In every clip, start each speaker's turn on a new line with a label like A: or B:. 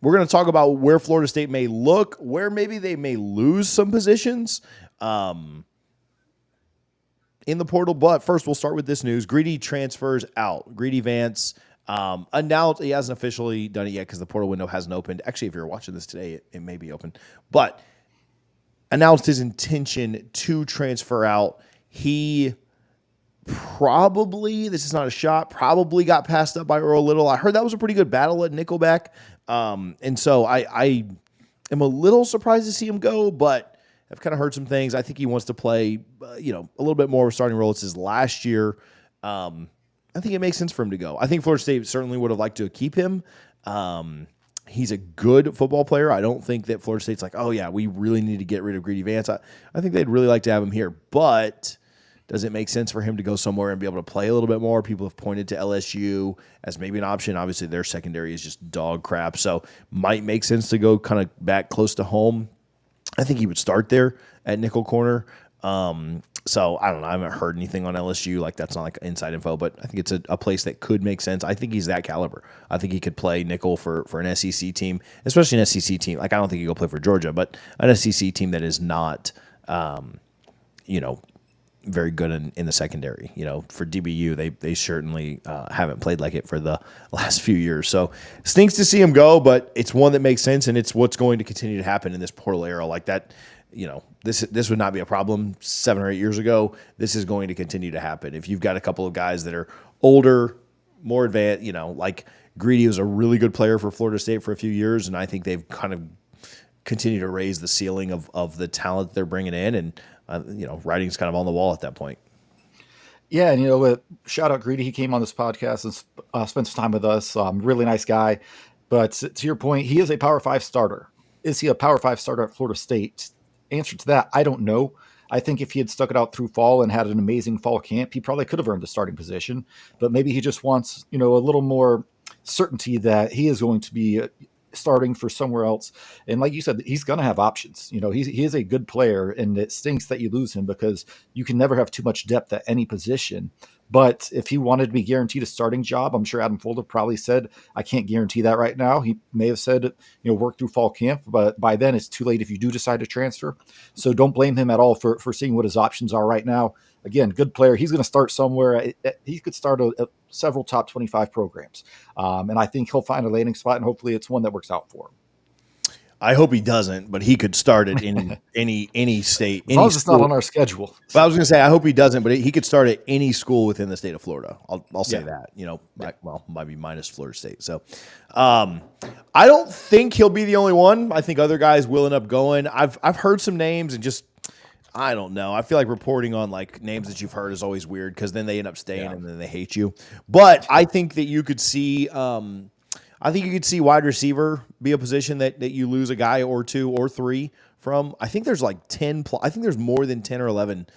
A: we're going to talk about where Florida State may look, where maybe they may lose some positions in the portal. But first, we'll start with this news. Greedy transfers out. Greedy Vance announced, he hasn't officially done it yet because the portal window hasn't opened. Actually, if you're watching this today, it may be open. But announced his intention to transfer out. He probably, this is not a shot, probably got passed up by Earl Little. I heard that was a pretty good battle at Nickelback. And so I am a little surprised to see him go, but I've kind of heard some things. I think he wants to play, a little bit more of a starting role. It's his last year. I think it makes sense for him to go. I think Florida State certainly would have liked to keep him. He's a good football player. I don't think that Florida State's like, oh yeah, we really need to get rid of Greedy Vance. I think they'd really like to have him here, but does it make sense for him to go somewhere and be able to play a little bit more? People have pointed to LSU as maybe an option. Obviously, their secondary is just dog crap, so might make sense to go kind of back close to home. I think he would start there at nickel corner. So I don't know. I haven't heard anything on LSU. Like that's not like inside info, but I think it's a place that could make sense. I think he's that caliber. I think he could play nickel for an SEC team, especially an SEC team. Like I don't think he could play for Georgia, but an SEC team that is not, very good in the secondary. For DBU, they certainly haven't played like it for the last few years. So stinks to see him go, but it's one that makes sense, and it's what's going to continue to happen in this portal era. Like that, this would not be a problem 7 or 8 years ago. This is going to continue to happen. If you've got a couple of guys that are older, more advanced, like Greedy was a really good player for Florida State for a few years, and I think they've kind of continued to raise the ceiling of the talent they're bringing in, and writing's kind of on the wall at that point.
B: Yeah, and shout out Greedy. He came on this podcast and spent some time with us. Really nice guy. But to your point, he is a Power 5 starter. Is he a Power 5 starter at Florida State? Answer to that, I don't know. I think if he had stuck it out through fall and had an amazing fall camp, he probably could have earned the starting position. But maybe he just wants, a little more certainty that he is going to be starting for somewhere else. And like you said, he's going to have options. He is a good player, and it stinks that you lose him because you can never have too much depth at any position. But if he wanted to be guaranteed a starting job, I'm sure Adam Folder probably said, I can't guarantee that right now. He may have said, work through fall camp, but by then it's too late if you do decide to transfer. So don't blame him at all for seeing what his options are right now. Again, good player. He's going to start somewhere. He could start several top 25 programs. And I think he'll find a landing spot, and hopefully it's one that works out for him.
A: I hope he doesn't, but he could start at any state.
B: As long as it's not on our schedule.
A: But I was going to say, I hope he doesn't, but he could start at any school within the state of Florida. I'll say that, might be minus Florida State. So I don't think he'll be the only one. I think other guys will end up going. I've heard some names and just, I don't know. I feel like reporting on like names that you've heard is always weird because then they end up staying and then they hate you. But I think that you could see wide receiver be a position that you lose a guy or two or three from. I think there's like 10. I think there's more than 10 or 11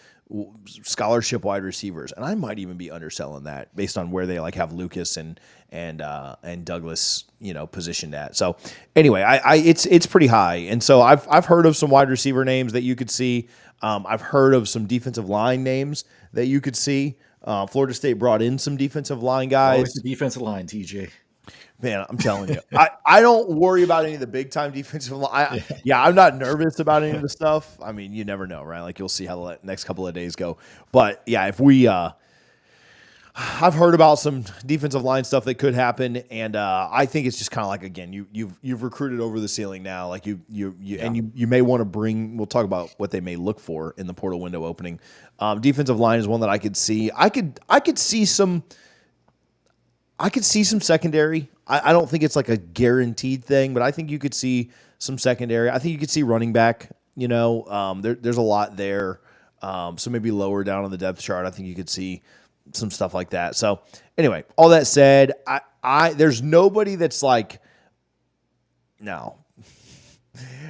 A: scholarship wide receivers, and I might even be underselling that based on where they like have Lucas and Douglas, positioned at. So anyway, it's pretty high, and so I've heard of some wide receiver names that you could see. I've heard of some defensive line names that you could see. Florida State brought in some defensive line guys.
B: Always the defensive line, TJ.
A: Man, I'm telling you, I don't worry about any of the big time defensive line. I'm not nervous about any of the stuff. I mean, you never know, right? Like you'll see how the next couple of days go. But yeah, if we, I've heard about some defensive line stuff that could happen, and I think it's just kind of like, again, you've recruited over the ceiling now. Like and you may want to bring. We'll talk about what they may look for in the portal window opening. Defensive line is one that I could see. I could see some secondary. I don't think it's like a guaranteed thing, but I think you could see some secondary. I think you could see running back. There's a lot there. So maybe lower down on the depth chart, I think you could see some stuff like that. So anyway, all that said, there's nobody that's like, no.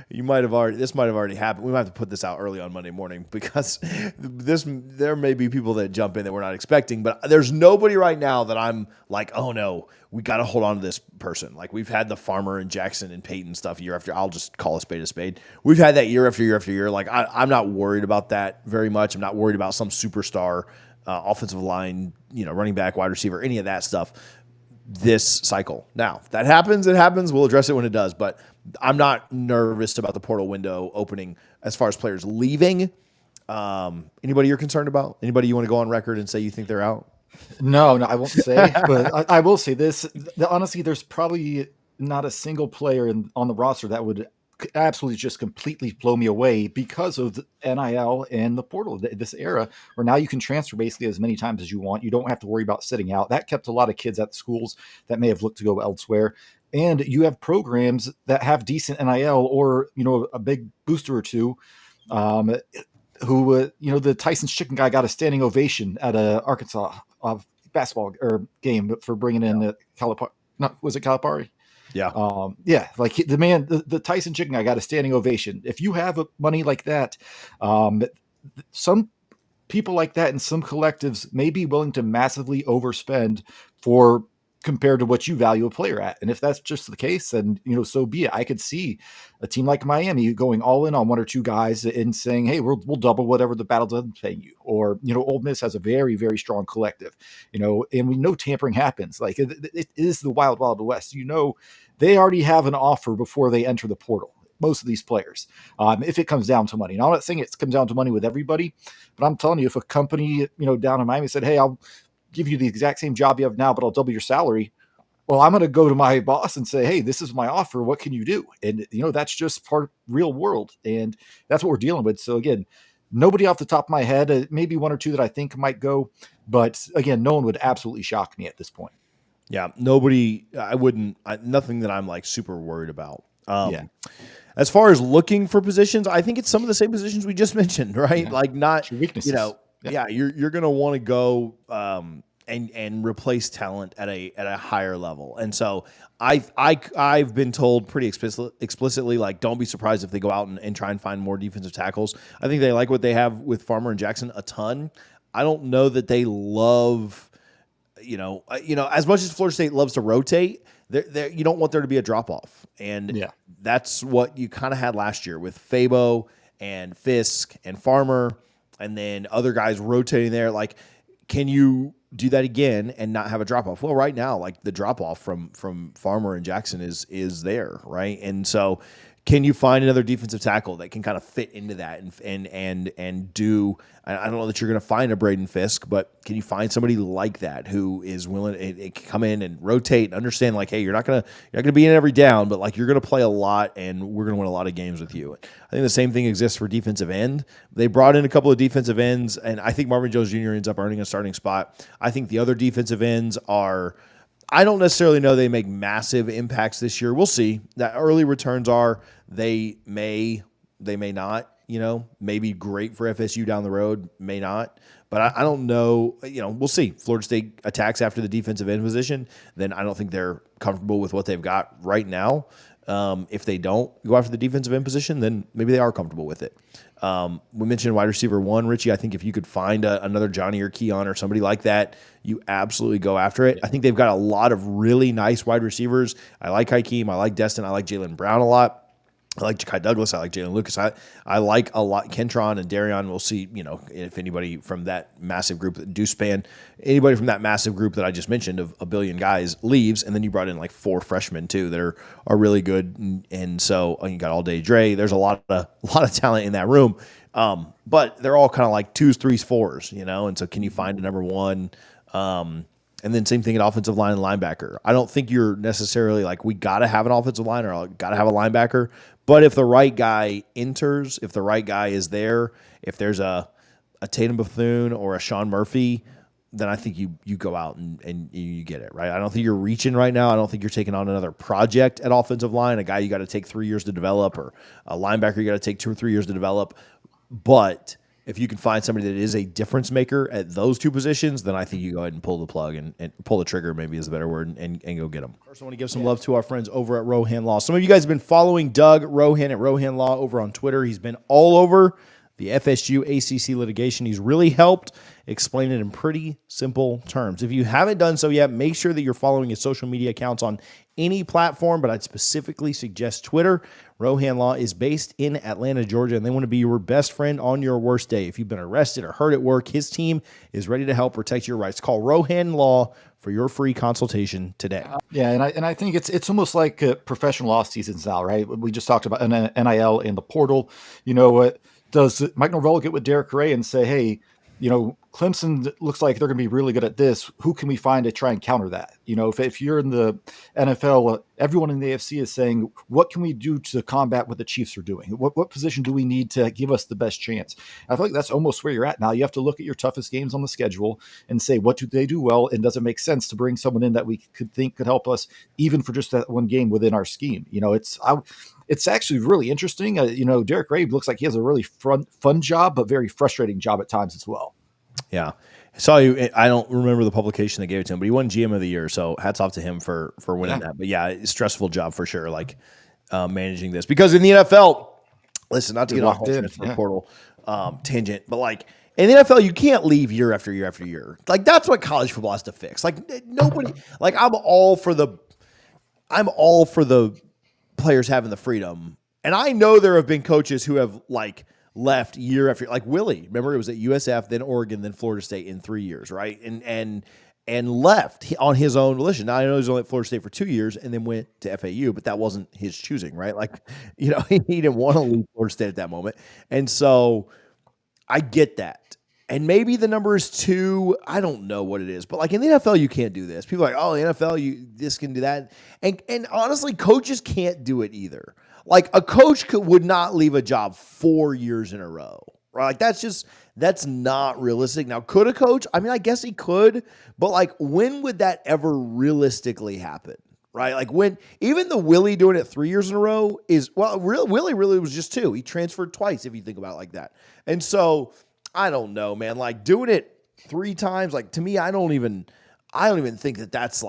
A: This might have already happened. We might have to put this out early on Monday morning because there may be people that jump in that we're not expecting, but there's nobody right now that I'm like, oh no, we got to hold on to this person. Like we've had the Farmer and Jackson and Peyton stuff year after. I'll just call a spade a spade. We've had that year after year after year. Like I'm not worried about that very much. I'm not worried about some superstar offensive line, running back, wide receiver, any of that stuff. this cycle. Now, if that happens, it happens. We'll address it when it does, but I'm not nervous about the portal window opening as far as players leaving. Anybody you're concerned about? Anybody you want to go on record and say you think they're out?
B: No, I won't say, but I will say this. Honestly, there's probably not a single player on the roster that would absolutely just completely blow me away because of the NIL and the portal, this era where now you can transfer basically as many times as you want. You don't have to worry about sitting out. That kept a lot of kids at schools that may have looked to go elsewhere. And you have programs that have decent NIL or, a big booster or two. The Tyson's Chicken guy got a standing ovation at a Arkansas basketball game for bringing in Calipari. No, was it Calipari?
A: Yeah.
B: Like the man, the Tyson Chicken guy got a standing ovation. If you have money like that, some people like that and some collectives may be willing to massively overspend for compared to what you value a player at. And if that's just the case, then, so be it. I could see a team like Miami going all in on one or two guys and saying, hey, we'll double whatever the battle doesn't pay you. Or, Ole Miss has a very, very strong collective, and we know tampering happens. Like it is the wild, wild west. They already have an offer before they enter the portal. Most of these players, if it comes down to money. And I'm not saying it comes down to money with everybody, but I'm telling you, if a company, down in Miami said, hey, I'll give you the exact same job you have now, but I'll double your salary. Well, I'm going to go to my boss and say, hey, this is my offer. What can you do? And, that's just part of real world. And that's what we're dealing with. So again, nobody off the top of my head, maybe one or two that I think might go. But again, no one would absolutely shock me at this point.
A: Yeah. Nothing that I'm like super worried about. As far as looking for positions, I think it's some of the same positions we just mentioned, right? Yeah. Like not,
B: weaknesses.
A: You're going to want to go and replace talent at a higher level. And so I've been told pretty explicitly, like, don't be surprised if they go out and try and find more defensive tackles. I think they like what they have with Farmer and Jackson a ton. I don't know that they love, as much as Florida State loves to rotate, you don't want there to be a drop off. And that's what you kind of had last year with Fabo and Fisk and Farmer. And then other guys rotating there. Like, can you do that again and not have a drop off? Well, right now, like the drop off from Farmer and Jackson is there, right? And so, can you find another defensive tackle that can kind of fit into that and do? I don't know that you're going to find a Braden Fisk, but can you find somebody like that who is willing to come in and rotate and understand, like, hey, you're not gonna be in every down, but like you're gonna play a lot and we're gonna win a lot of games with you. I think the same thing exists for defensive end. They brought in a couple of defensive ends, and I think Marvin Jones Jr. ends up earning a starting spot. I think the other defensive ends are. I don't necessarily know they make massive impacts this year. We'll see. That early returns they may not, maybe great for FSU down the road, may not. But I don't know, we'll see. Florida State attacks after the defensive end position, then I don't think they're comfortable with what they've got right now. If they don't go after the defensive end position, then maybe they are comfortable with it. We mentioned wide receiver 1, Richie. I think if you could find another Johnny or Keon or somebody like that, you absolutely go after it. I think they've got a lot of really nice wide receivers. I like Hakeem. I like Destin. I like Jalen Brown a lot. I like Ja'Kai Douglas. I like Jalen Lucas. I like a lot Kentron and Darion. We'll see, if anybody from that massive group, Dewspan, anybody from that massive group that I just mentioned of a billion guys leaves, and then you brought in like 4 freshmen too that are really good, and so you got All Day Dre. There's a lot of talent in that room, but they're all kind of like 2s, 3s, 4s, and so can you find a number 1? And then same thing at offensive line and linebacker. I don't think you're necessarily like, we got to have an offensive line or got to have a linebacker. But if the right guy enters, if the right guy is there, if there's a Tatum Bethune or a Sean Murphy, then I think you go out and you get it, right? I don't think you're reaching right now. I don't think you're taking on another project at offensive line, a guy you got to take 3 years to develop, or a linebacker you got to take 2 or 3 years to develop. But if you can find somebody that is a difference maker at those 2 positions, then I think you go ahead and pull the plug and pull the trigger, maybe is a better word, and go get them. First, I want to give some love to our friends over at Rohan Law. Some of you guys have been following Doug Rohan at Rohan Law over on Twitter. He's been all over the FSU ACC litigation. He's really helped explain it in pretty simple terms. If you haven't done so yet, make sure that you're following his social media accounts on any platform, but I'd specifically suggest Twitter. Rohan Law is based in Atlanta, Georgia, and they want to be your best friend on your worst day. If you've been arrested or hurt at work, his team is ready to help protect your rights. Call Rohan Law for your free consultation today.
B: Yeah, and I think it's almost like professional off seasons now, right? We just talked about NIL and the portal. Does Mike Norvell get with Derek Ray and say, hey, Clemson looks like they're going to be really good at this. Who can we find to try and counter that? If you're in the NFL, everyone in the AFC is saying, what can we do to combat what the Chiefs are doing? What position do we need to give us the best chance? I feel like that's almost where you're at now. You have to look at your toughest games on the schedule and say, what do they do well? And does it make sense to bring someone in that we could think could help us even for just that one game within our scheme? It's actually really interesting. Derek Ray looks like he has a really fun job, but very frustrating job at times as well.
A: Yeah. I saw you. I don't remember the publication that gave it to him, but he won GM of the year. So hats off to him for winning that. But yeah, it's a stressful job for sure. Like managing this, because in the NFL, listen, not to get off the portal tangent, but like in the NFL, you can't leave year after year after year. Like that's what college football has to fix. Like nobody, like I'm all for the players having the freedom. And I know there have been coaches who have like left year after, like Willie. Remember, it was at USF, then Oregon, then Florida State in 3 years, right? And left on his own volition. Now I know he was only at Florida State for 2 years and then went to FAU, but that wasn't his choosing, right? Like, he didn't want to leave Florida State at that moment. And so I get that. And maybe the number is 2. I don't know what it is, but like in the NFL, you can't do this. People are like, oh, the NFL, this can do that. And honestly, coaches can't do it either. Like a coach would not leave a job 4 years in a row, right? Like that's not realistic. Now, could a coach? I mean, I guess he could, but like when would that ever realistically happen, right? Like when even the Willie doing it 3 years in a row Willie really was just 2. He transferred twice if you think about it like that. And so I don't know, man, like doing it 3 times, like to me, I don't even think that's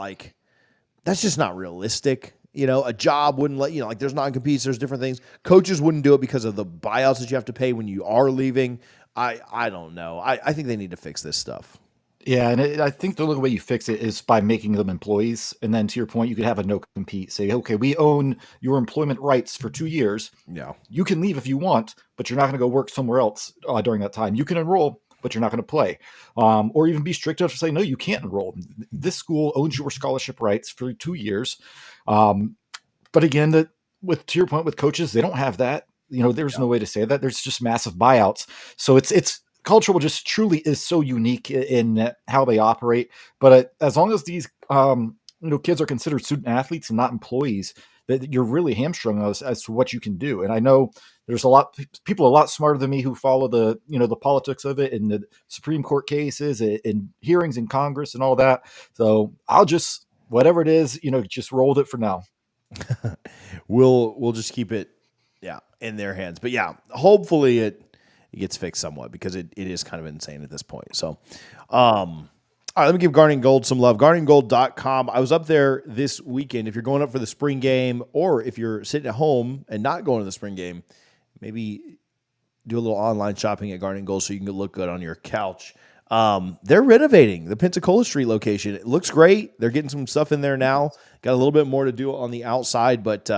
A: just not realistic. A job wouldn't let, like there's non-competes, there's different things. Coaches wouldn't do it because of the buyouts that you have to pay when you are leaving. I don't know. I think they need to fix this stuff.
B: Yeah, and I think the only way you fix it is by making them employees. And then to your point, you could have a no-compete. Say, okay, we own your employment rights for 2 years.
A: Yeah.
B: You can leave if you want, but you're not going to go work somewhere else during that time. You can enroll, but you're not going to play. Or even be strict enough to say, no, you can't enroll. This school owns your scholarship rights for 2 years. But again, to your point with coaches, they don't have that. There's no way to say that. There's just massive buyouts. So it's culture just truly is so unique in how they operate. But as long as these kids are considered student athletes and not employees, that you're really hamstrung as to what you can do. And I know there's people a lot smarter than me who follow the politics of it and the Supreme Court cases and hearings in Congress and all that. So I'll just, whatever it is, just roll with it for now.
A: We'll just keep it, in their hands. But hopefully it gets fixed somewhat, because it is kind of insane at this point. So, all right, let me give Garnet and Gold some love. GarnetandGold.com. I was up there this weekend. If you're going up for the spring game, or if you're sitting at home and not going to the spring game, maybe do a little online shopping at Garnet and Gold so you can look good on your couch. They're renovating the Pensacola Street location. It looks great. They're getting some stuff in there now. Got a little bit more to do on the outside, but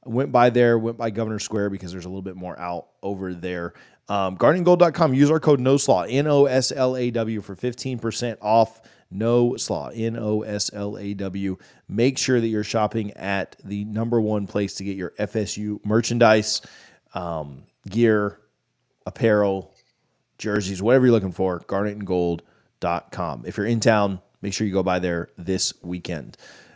A: went by Governor Square because there's a little bit more out over there. GarnetandGold.com. Use our code NOSLAW, NOSLAW, for 15% off. NOSLAW, NOSLAW. Make sure that you're shopping at the number one place to get your FSU merchandise, gear, apparel, jerseys, whatever you're looking for. GarnetandGold.com. If you're in town, make sure you go by there this weekend.